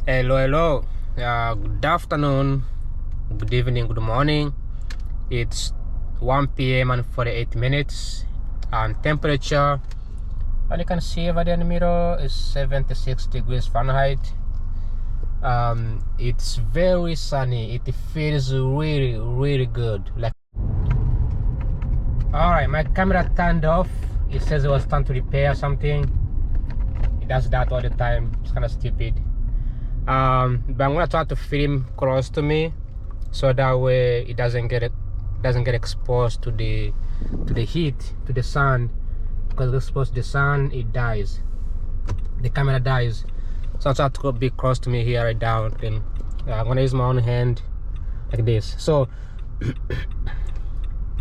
Hello. Good afternoon, good evening, good morning. It's 1 p.m. and 48 minutes, and temperature, and you can see over there in the middle, is 76 degrees Fahrenheit. It's very sunny. It feels really good. All right, my camera turned off. It says it was time to repair something. It does that all the time. It's kind of stupid. But I'm gonna try to film close to me, so that way it doesn't get exposed to the heat, to the sun. Because it's exposed to the sun, it dies. The camera dies. So I'll try to be close to me here, right down. Then I'm gonna use my own hand like this. So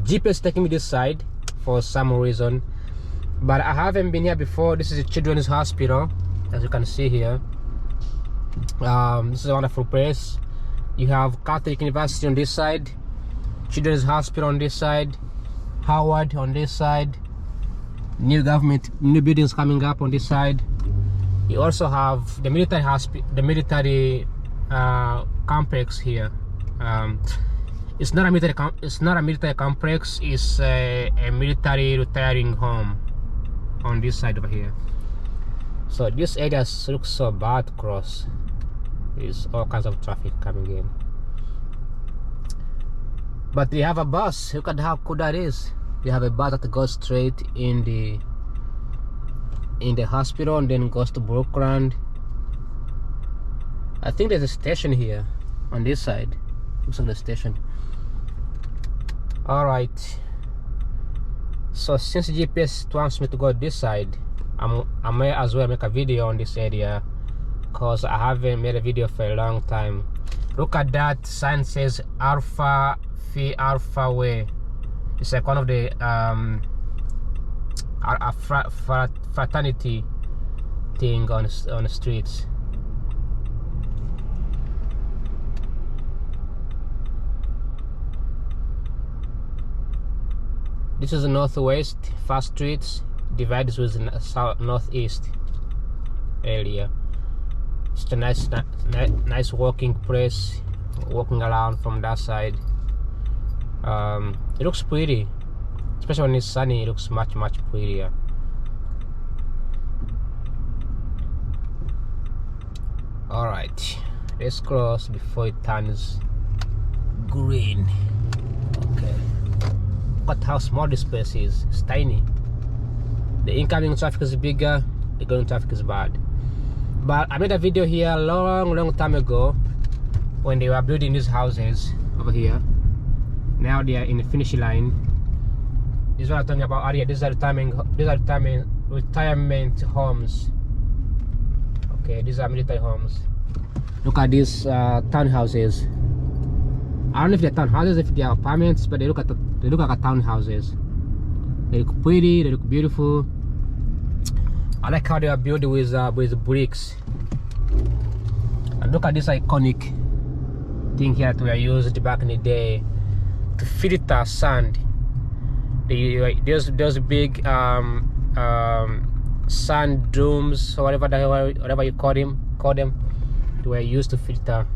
GPS taking me this side for some reason, but I haven't been here before. This is a children's hospital, as you can see here. This is a wonderful place. You have Catholic University on this side, Children's Hospital on this side, Howard on this side, new buildings coming up on this side. You also have the military hospital, the military complex here. It's not a military complex. It's a military retiring home on this side over here. So this area looks so bad. Cross. There's all kinds of traffic coming in, but they have a bus. Look at how cool that is. They have a bus that goes straight in the hospital and then goes to Brookland. I think there's a station here on this side. Looks like the station. All right, so since GPS wants me to go this side, I may as well make a video on this area, because I haven't made a video for a long time. Look at that sign, says Alpha Phi Alpha Way. It's like one of the fraternity thing on the streets. This is the northwest. First streets divides with south northeast area. It's a nice walking place. Walking around from that side. It looks pretty, especially when it's sunny. It looks much prettier. All right, let's cross before it turns green. Okay. Look at how small this place is. It's tiny. The incoming traffic is bigger, the going traffic is bad. But I made a video here a long time ago when they were building these houses over here. Now they are in the finishing line. This is what I'm talking about earlier. These are retirement homes. Okay, these are military homes. Look at these townhouses. I don't know if they're townhouses, if they are apartments, but they look like townhouses. They look pretty, they look beautiful. I like how they are built with bricks. And look at this iconic thing here that we used back in the day to filter sand. Those big sand dunes, or whatever you call them, they were used to filter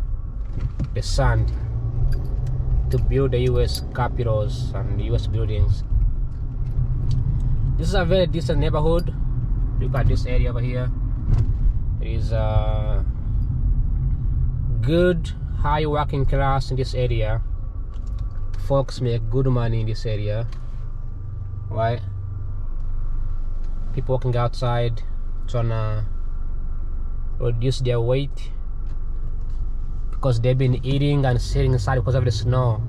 the sand to build the US capitals and the US buildings. This is a very decent neighborhood. Look at this area over here. It is a good high working class in this area. Folks make good money in this area, right? People walking outside trying to reduce their weight because they've been eating and sitting inside because of the snow.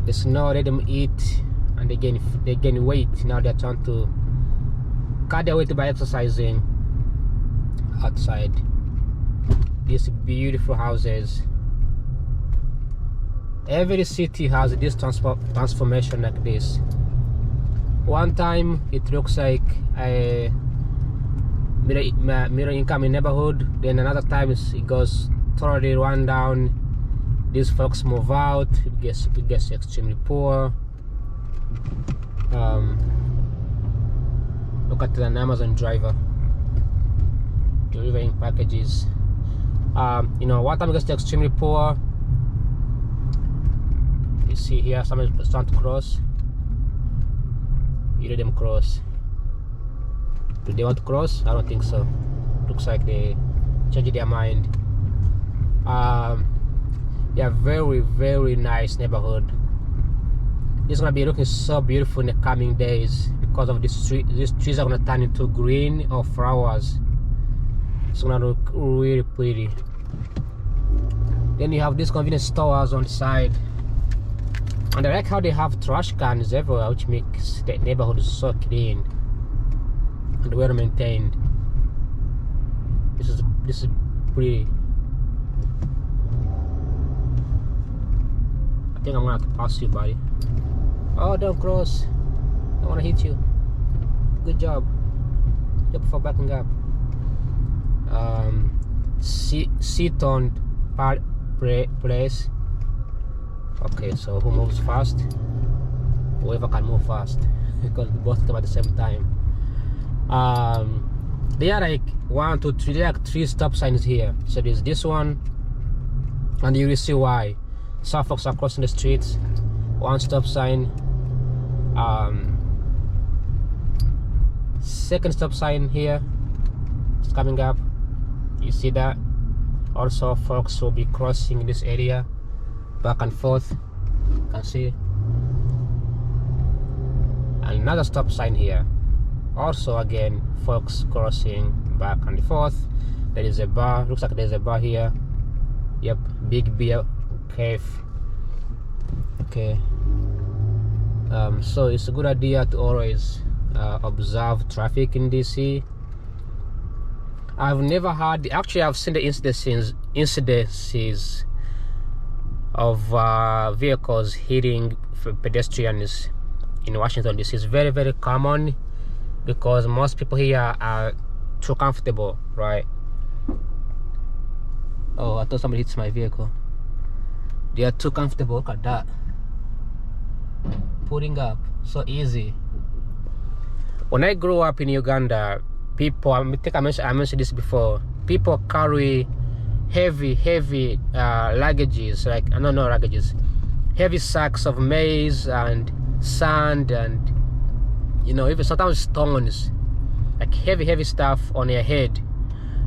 The snow let them eat and they gain weight. Now they're trying to cut their weight by exercising outside. These beautiful houses. Every city has this transformation like this. One time it looks like a middle income neighborhood, then another time it goes totally run down. These folks move out, it gets extremely poor. Look at an Amazon driver delivering packages You know, water is extremely poor. You see here, someone is trying to cross. You let them cross. Do they want to cross? I don't think so. Looks like they changed their mind. Yeah, very nice neighborhood. It's gonna be looking so beautiful in the coming days because of these trees are gonna turn into green or flowers. It's gonna look really pretty. Then you have these convenience stores on the side, and I like how they have trash cans everywhere, which makes the neighborhood so clean and well maintained. This is pretty. I think I'm gonna have to pass you, buddy. Oh, don't cross. I wanna hit you. Good job. Yep, for backing up. Seaton place. Okay, so who moves fast? Whoever can move fast, because we both come at the same time. There are like 1, 2, 3. There are like 3 stop signs here. So there's this one, and you will see why. Some folks are crossing the streets. 1 stop sign. Second stop sign here. It's coming up. You see that? Also, folks will be crossing this area back and forth. You can see. Another stop sign here. Also, again, folks crossing back and forth. There is a bar. Looks like there's a bar here. Yep, Big Beer Cave. Okay. So it's a good idea to always observe traffic in DC. I've never had, actually I've seen the incidences of vehicles hitting pedestrians in Washington DC. It's very common because most people here are too comfortable, right? Oh, I thought somebody hits my vehicle. They are too comfortable. Look at that. Putting up so easy. When I grew up in Uganda, people, I think I mentioned this before, people carry heavy luggages, like heavy sacks of maize and sand, and you know, even sometimes stones, like heavy stuff on their head,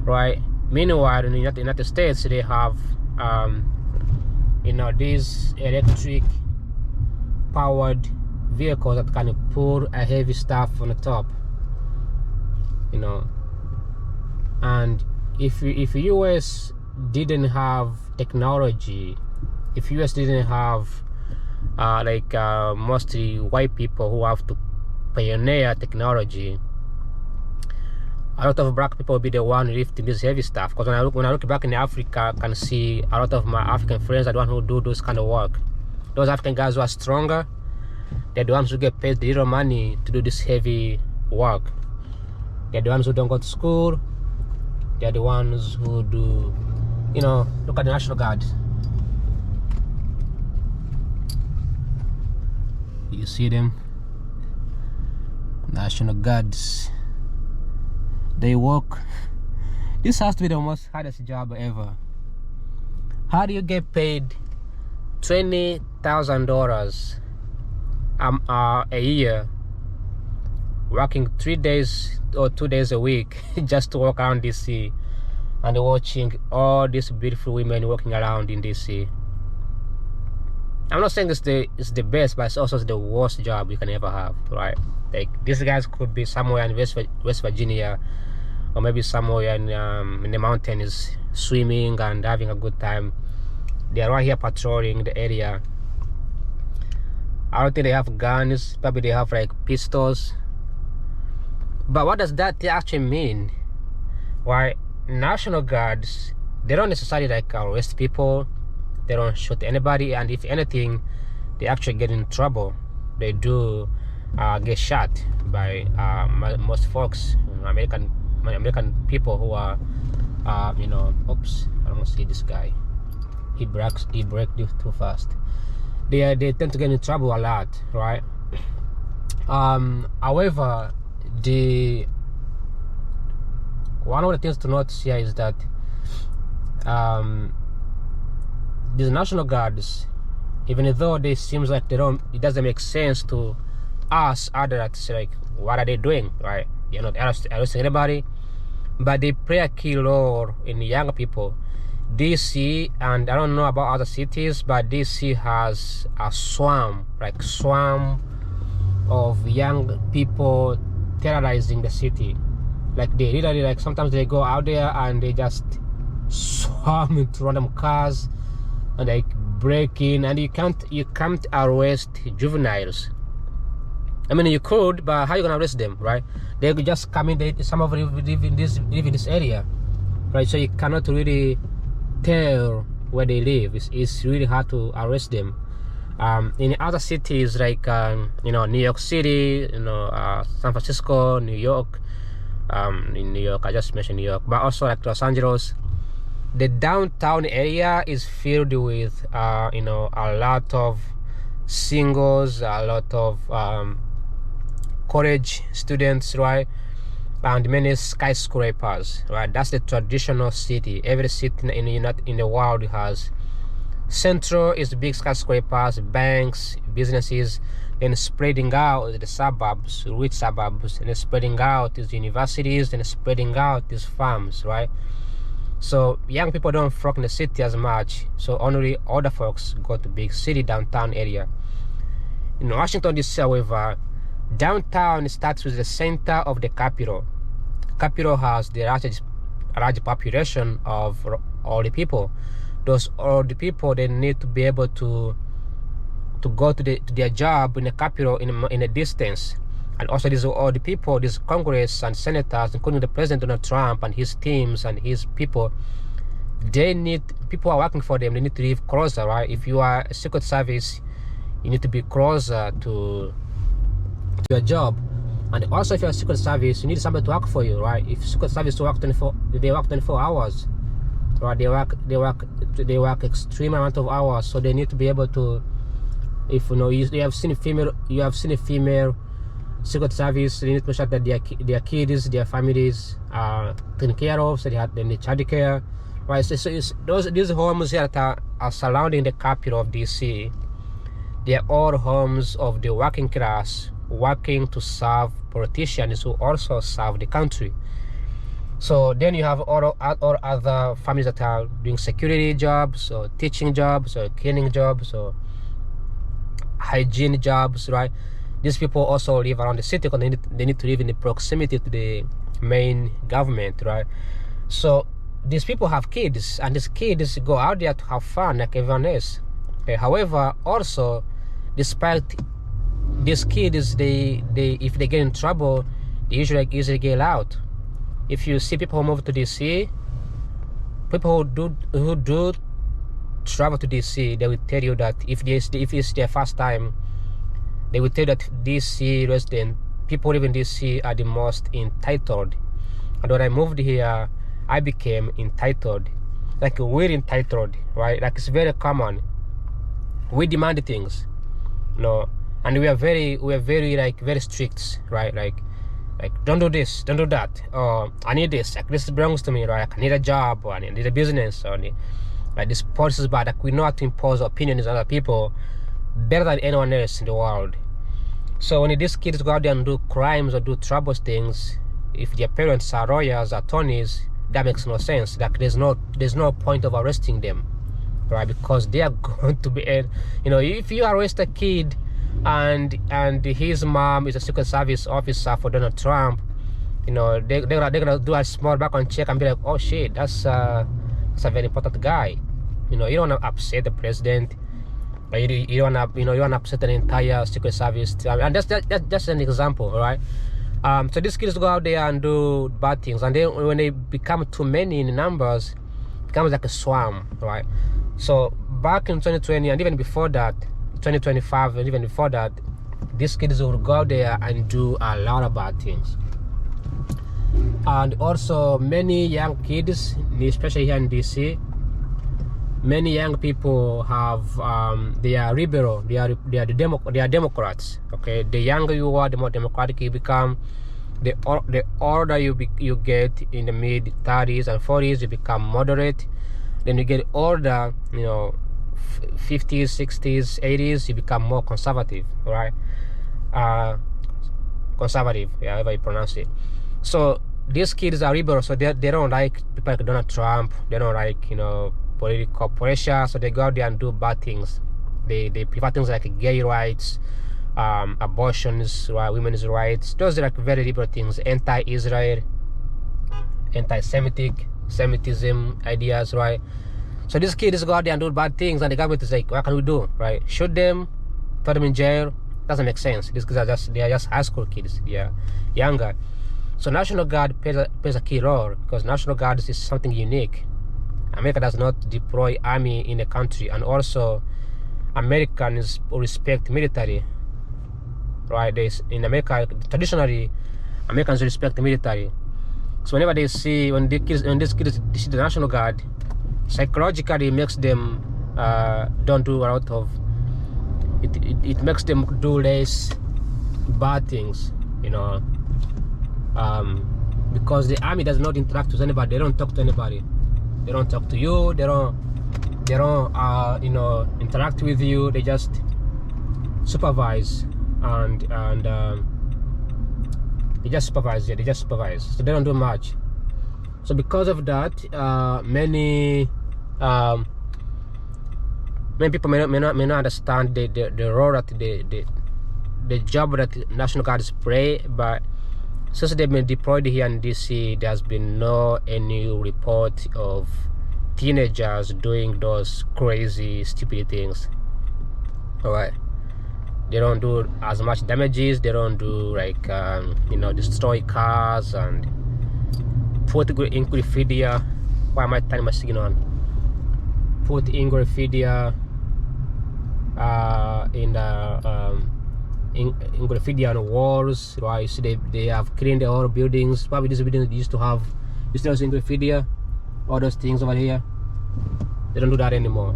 right? Meanwhile, in the United States, they have you know, these electric powered vehicles that can pull a heavy stuff on the top, you know. And if US didn't have technology, if US didn't have mostly white people who have to pioneer technology, a lot of black people will be the one lifting this heavy stuff. Because when I look back in Africa, I can see a lot of my African friends are the ones who do those kind of work. Those African guys who are stronger, they're the ones who get paid the little money to do this heavy work. They're the ones who don't go to school. They're the ones who do, you know, look at the National Guard. You see them? National Guards. They work. This has to be the most hardest job ever. How do you get paid $20,000 a year, working 3 days or 2 days a week just to walk around DC and watching all these beautiful women walking around in DC? I'm not saying it's the best, but it's also the worst job you can ever have, right? Like, these guys could be somewhere in West Virginia, or maybe somewhere in the mountains, swimming and having a good time. They're right here patrolling the area. I don't think they have guns. Probably they have like pistols. But what does that actually mean? Why, National Guards, they don't necessarily like arrest people. They don't shoot anybody, and if anything, they actually get in trouble. They do get shot by most folks, American people who are, you know. Oops, I don't see this guy. He braked too fast. They tend to get in trouble a lot, right? However, one of the things to notice here is that these National Guards, even though they seems like they don't, it doesn't make sense to us adults, like what are they doing, right? You're not arresting anybody, but they play a key role in young people. DC, and I don't know about other cities, but DC has a swarm of young people terrorizing the city. Like they literally, like sometimes they go out there and they just swarm into random cars and like break in, and you can't arrest juveniles. I mean, you could, but how are you gonna arrest them, right? They could just come in. Some of them live in this area, right? So you cannot really tell where they live. It's really hard to arrest them. In other cities like New York City, San Francisco, New York. In New York, I just mentioned New York, but also like Los Angeles, the downtown area is filled with a lot of singles, a lot of college students, right? And many skyscrapers, right? That's the traditional city. Every city in the world has central is big skyscrapers, banks, businesses, then spreading out the suburbs, rich suburbs, and spreading out is universities, and spreading out is farms, right? So young people don't flock in the city as much, so only older folks go to big city downtown area. In Washington DC, however, downtown starts with the center of the capital. Capital has the large population of all the people. Those all the people, they need to be able to go to their job in the capital in a distance. And also these all the people, these Congress and senators, including the President Donald Trump and his teams and his people, people are working for them. They need to live closer, right? If you are a Secret Service, you need to be closer to your job. And also if you're a Secret Service, you need somebody to work for you, right? If Secret Service they work 24 hours, right? They work extreme amount of hours, so they need to be able to, if you have seen a female Secret Service, they need to make sure that their kids, their families are taken care of, so they have the child care, right? So these homes here that are surrounding the capital of DC, they are all homes of the working class, working to serve politicians who also serve the country. So then you have all other families that are doing security jobs, or teaching jobs, or cleaning jobs, or hygiene jobs, right? These people also live around the city because they need to live in the proximity to the main government, right? So these people have kids, and these kids go out there to have fun like everyone else. However, also, despite these kids, they if they get in trouble, they usually get out. If you see people who move to DC, people who do travel to DC, they will tell you that if it's their first time, they will tell you that DC resident people living in DC are the most entitled. And when I moved here, I became entitled. Like we're entitled, right? Like it's very common. We demand things, and we are very like very strict, right? Like don't do this, don't do that. Or I need this. Like this belongs to me, right? Like, I need a job, or I need a business, or like this policy is bad. Like we know how to impose opinions on other people better than anyone else in the world. So when these kids go out there and do crimes or do troublous things, if their parents are lawyers, attorneys, that makes no sense. Like there's no point of arresting them, right? Because they are going to be, if you arrest a kid and his mom is a Secret Service officer for Donald Trump, they're gonna do a small background check and be like, oh shit, that's a very important guy. You don't want to upset the president. You want to upset an entire Secret Service, and that's an example, right? So these kids go out there and do bad things, and then when they become too many in numbers, it becomes like a swarm, right? So back in 2020 and even before that, 2025 and even before that, these kids will go out there and do a lot of bad things. And also many young kids, especially here in DC, many young people have they are liberal, they are Democrats. Okay, the younger you are, the more democratic you become. The older you get in the mid 30s and 40s, you become moderate. Then you get older, 50s, 60s, 80s, you become more conservative, right? Conservative, yeah, however you pronounce it. So these kids are liberal, so they don't like people like Donald Trump. They don't like political pressure, so they go out there and do bad things. They prefer things like gay rights, abortions, right, women's rights. Those are like very liberal things. Anti-Israel, anti-Semitism ideas, right? So these kids go out there and do bad things, and the government is like, what can we do, right? Shoot them, throw them in jail? Doesn't make sense. These kids are just high school kids. They are younger. So National Guard plays a key role, because National Guard is something unique. America does not deploy army in a country, and also Americans respect military, right? In America, traditionally, Americans respect the military. So whenever when these kids see the National Guard, psychologically it makes them don't do a lot of it makes them do less bad things, because the army does not interact with anybody. They don't talk to anybody. They don't talk to you. They don't interact with you. They just supervise and they just supervise. Yeah, they just supervise. So they don't do much. So because of that, many people may not understand the role that the job that National Guards play. But since they've been deployed here in DC, there's been any report of teenagers doing those crazy, stupid things. All right. They don't do as much damages. They don't do like destroy cars and put in Wikipedia. Why am I turning my signal on? Put in Wikipedia in Wikipedia on walls. Right? You see they have cleaned the whole buildings. Probably these buildings used to have. You still see in Wikipedia, all those things over here. They don't do that anymore,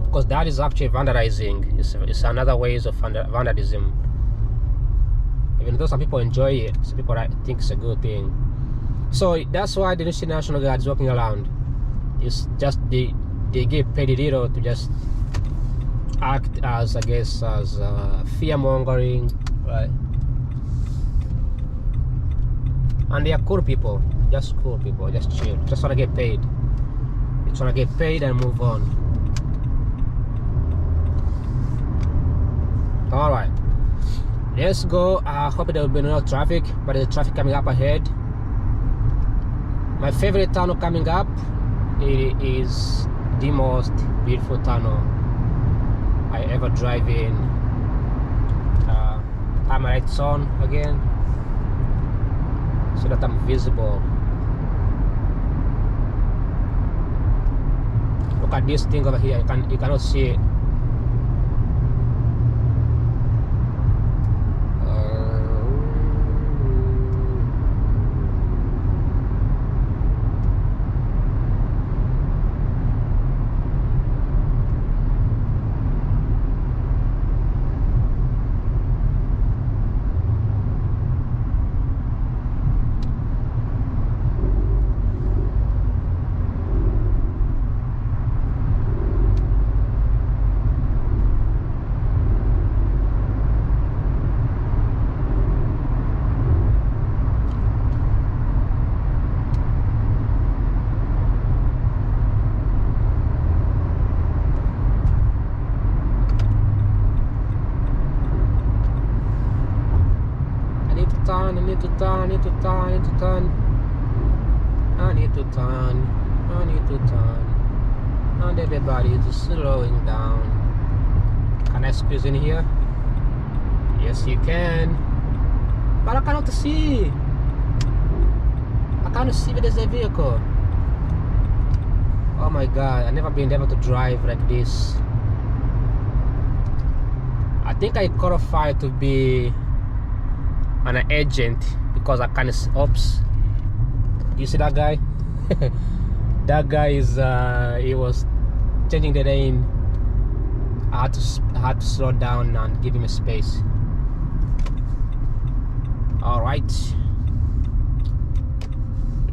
because that is actually vandalizing. It's another ways of vandalism. Even though some people enjoy it, some people think it's a good thing. So that's why the National Guard is walking around. It's just they get paid little to just act as, I guess, as fear mongering, right? And they are cool people, just cool people, just chill, just wanna get paid. They just wanna get paid and move on. All right, let's go. I hope there will be no traffic, but there's traffic coming up ahead. My favorite tunnel coming up, it is the most beautiful tunnel I ever drive in. Have my lights on again so that I'm visible. Look at this thing over here. You cannot see it. I need to turn, and everybody is slowing down. Can I squeeze in here? Yes, you can. But I cannot see. I can't see if there's a vehicle. Oh my God, I've never been able to drive like this. I think I qualify to be an agent because I can't. Oops. You see that guy? That guy is he was changing the lane. I had to slow down and give him a space. All right.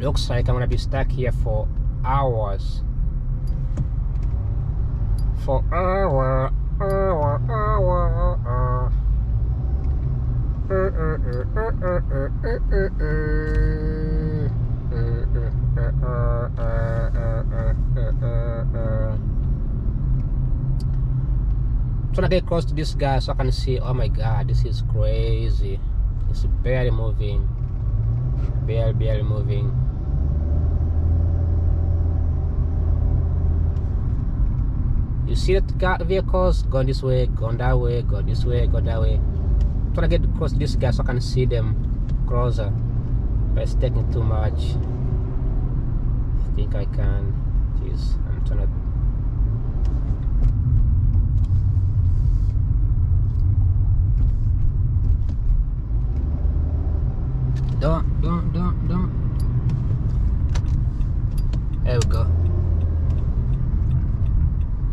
Looks like I'm gonna be stuck here for hours. For hour. Trying to get close to this guy so I can see. Oh my god, this is crazy. It's barely moving. Barely moving. You see that vehicles going this way, going that way, go this way, go that way. I'm trying to get close to this guy so I can see them closer. But it's taking too much. I think I can. Jeez, I'm trying to. Don't. There we go.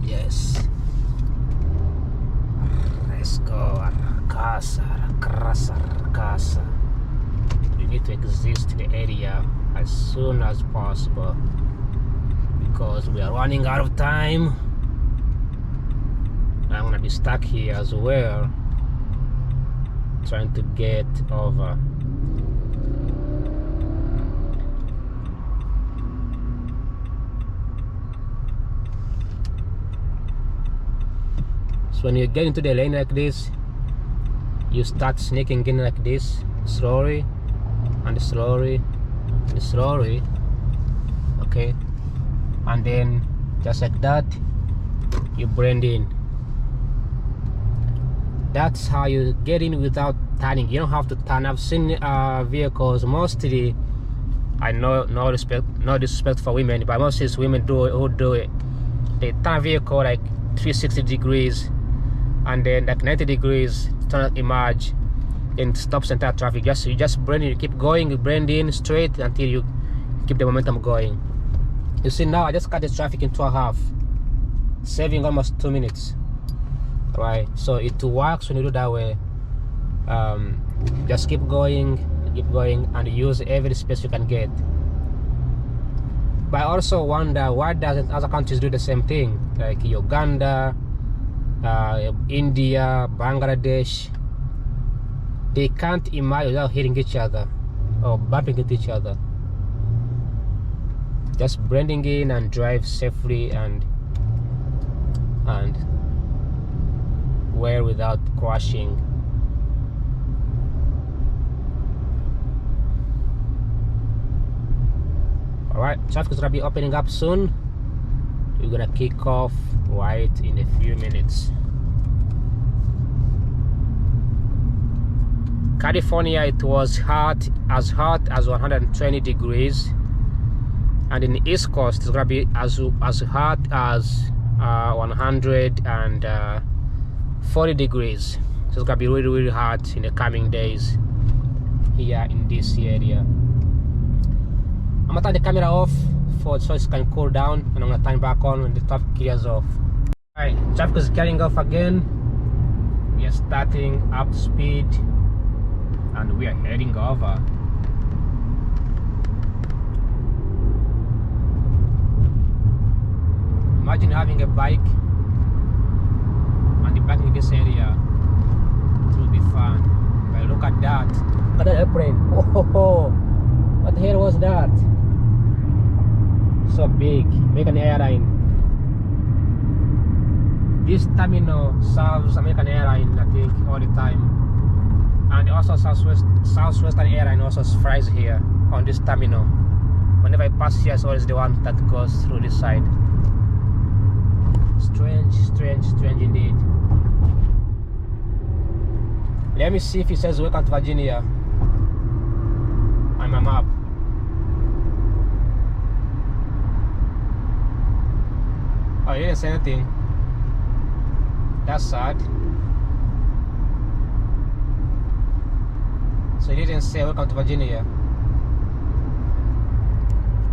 Yes. Let's go. Casa. We need to exist in the area as soon as possible because we are running out of time. I'm gonna be stuck here as well, trying to get over. When you get into the lane like this, you start sneaking in like this, slowly and slowly and slowly, okay, and then just like that you blend in. That's how you get in without turning. You don't have to turn. I've seen vehicles, mostly, I know, no disrespect for women, but most of these women who do it, they turn a vehicle like 360 degrees and then like 90 degrees, turn emerge, and stops entire traffic. You just blend in, you keep going, you blend in straight until you keep the momentum going. You see now I just cut the traffic into half, saving almost 2 minutes. Right, so it works when you do that way. Just keep going, and use every space you can get. But I also wonder, why doesn't other countries do the same thing, like Uganda, India, Bangladesh? They can't emerge without hitting each other or bumping into each other. Just blending in and drive safely and well without crashing. Alright, traffic is gonna be opening up soon. We're gonna kick off right in a few minutes. California, it was hot as 120 degrees, and in the East Coast it's gonna be as hot as 140 degrees. So it's gonna be really hot in the coming days here in this area. I'm gonna turn the camera off so it can cool down, and I'm gonna turn back on when the traffic clears off. Alright, traffic is getting off again. We are starting up speed and we are heading over. Imagine having a bike and you're parking in this area. It will be fun. But look at that. Look at that airplane. Oh, what the hell was that? So big. American Airlines. This terminal serves American Airlines, I think, all the time. And also Southwestern Airlines also flies here on this terminal. Whenever I pass here, it's always the one that goes through this side. Strange indeed. Let me see if it says welcome to Virginia on my map. Oh, it didn't say anything. That's sad. So it didn't say welcome to Virginia.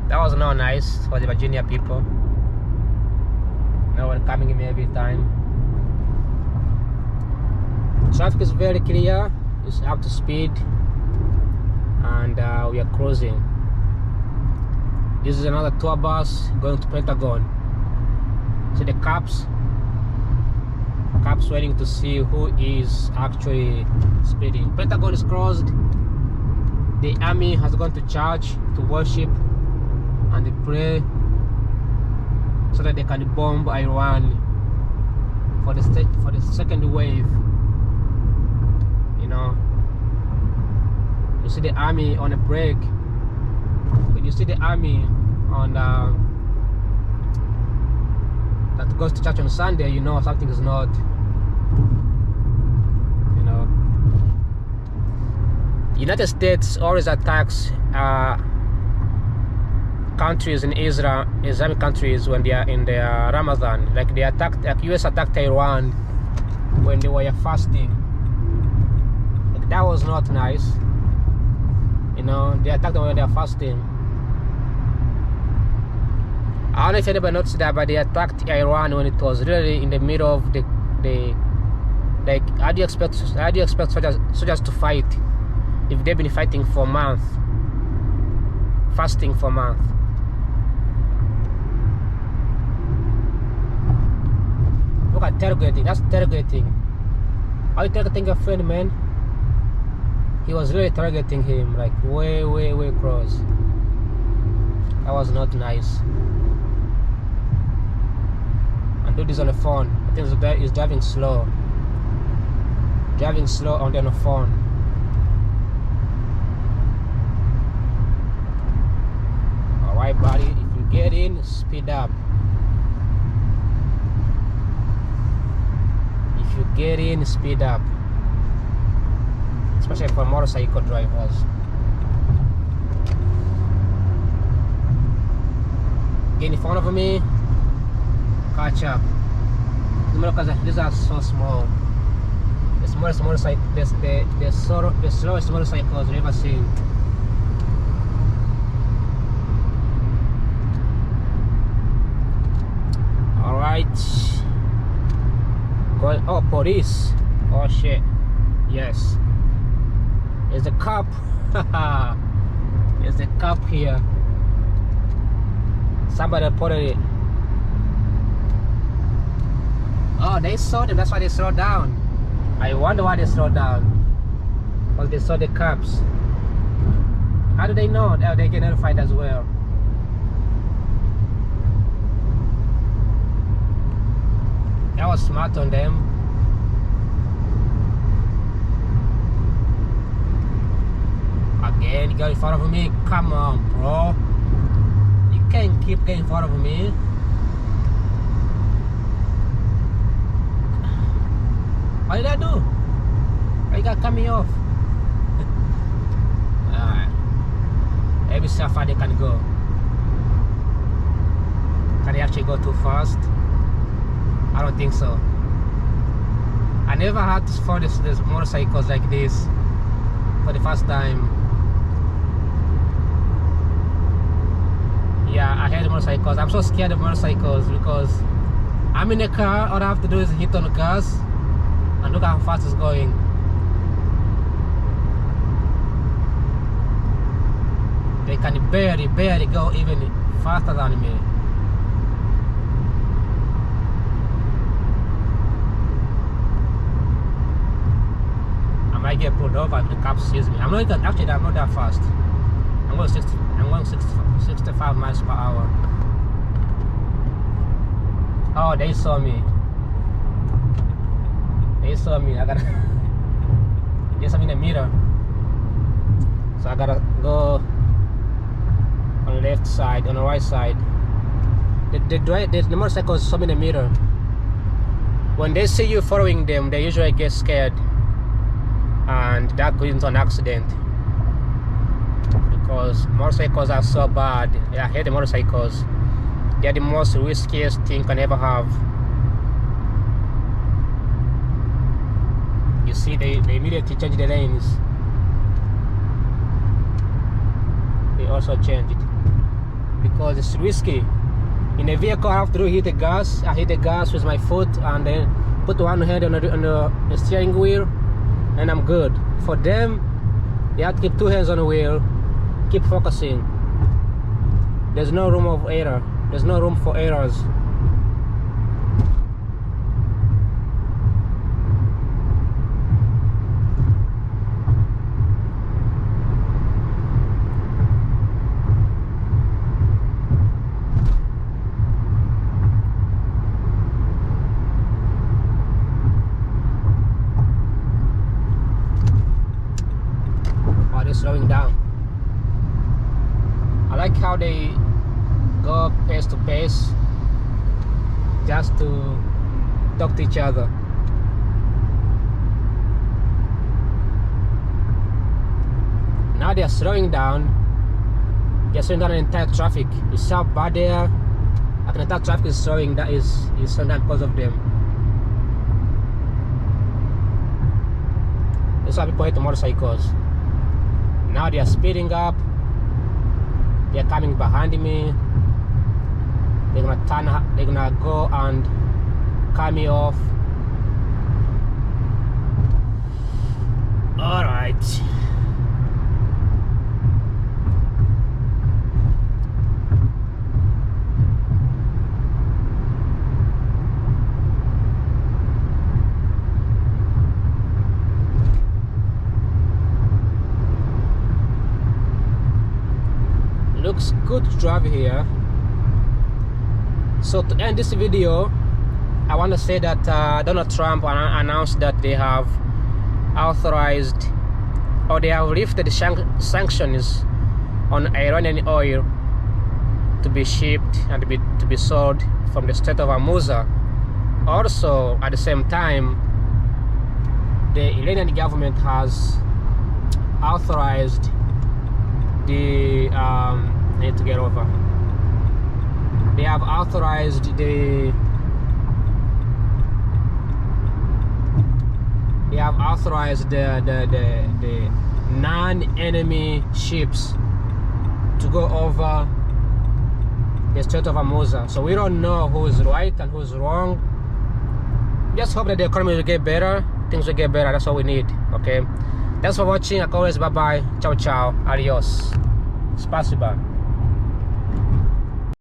That was not nice for the Virginia people. No one coming in me every time. Traffic is very clear. It's up to speed, and we are cruising. This is another tour bus going to Pentagon. See the cops waiting to see who is actually speeding. Pentagon is closed. The army has gone to church to worship and they pray so that they can bomb Iran for the second wave. You know, you see the army on a break. When you see the army on that goes to church on Sunday, you know something is not. You know, United States always attacks countries in Israel, Islamic countries, when they are in their Ramadan. Like they attacked, like US attacked Iran when they were fasting. Like that was not nice. You know, they attacked them when they are fasting. I don't know if anybody noticed that, but they attacked Iran when it was really in the middle of the like, how do you expect soldiers to fight if they've been fighting for a month, fasting for a month? Look at tailgating. That's tailgating. Are you targeting your friend, man? He was really targeting him, like way close. That was not nice. And do this on the phone. I think he's driving slow. Driving slow on the phone. Alright, buddy. If you get in, speed up. If you get in, speed up. Especially for motorcycle drivers. Get in front of me. Catch up. These are so small. The smallest motorcycle, the slowest motorcycles I've ever seen. Alright. Going, oh, police. Oh shit. Yes. There's a cop. There's a cop here. Somebody reported it. Oh, they saw them. That's why they slowed down. I wonder why they slowed down. Because they saw the cops. How do they know? They get notified as well. That was smart on them. Again, you got in front of me. Come on, bro. You can't keep getting in front of me. What did I do? Why you gotta cut me off? Alright. Let me see how far they can go. Can they actually go too fast? I don't think so. I never had to follow these motorcycles like this for the first time. Yeah, I hate motorcycles. I'm so scared of motorcycles because I'm in a car, all I have to do is hit on the gas and look how fast it's going. They can barely go even faster than me. I might get pulled over if the cops sees me. I'm not that fast. I'm going 65 miles per hour. Oh, they saw me. They saw me. I gotta. Yes, I'm in the mirror. So I gotta go on the left side, on the right side. The motorcycles saw me in the mirror. When they see you following them, they usually get scared, and that could lead to an accident. Because motorcycles are so bad. I hate the motorcycles. They are the most riskiest thing you can ever have. You see, they immediately change the lanes. They also change it because it's risky. In a vehicle, I have to hit the gas. I hit the gas with my foot and then put one hand on the steering wheel, and I'm good. For them, they have to keep two hands on the wheel, keep focusing. There's no room of error. There's no room for errors. Oh, they're slowing down. I like how they go pace to pace just to talk to each other. Now they are slowing down. They're slowing down the entire traffic. You see how bad they are? Like the entire traffic is slowing. That is slowing down because of them. That's why people hate the motorcycles. Now they are speeding up. They're coming behind me. They're gonna turn. They're gonna go and cut me off. All right. Looks good to drive here. So to end this video, I want to say that Donald Trump announced that they have authorized, or they have lifted the sanctions on Iranian oil to be shipped and to be sold from the state of Hormuz. Also, at the same time, the Iranian government has authorized the I need to get over. They have authorized the non-enemy ships to go over the Strait of Hormuz. So we don't know who's right and who's wrong. Just hope that the economy will get better, things will get better. That's all we need. Okay, thanks for watching. Like always, bye bye, ciao ciao, adios, spasiba.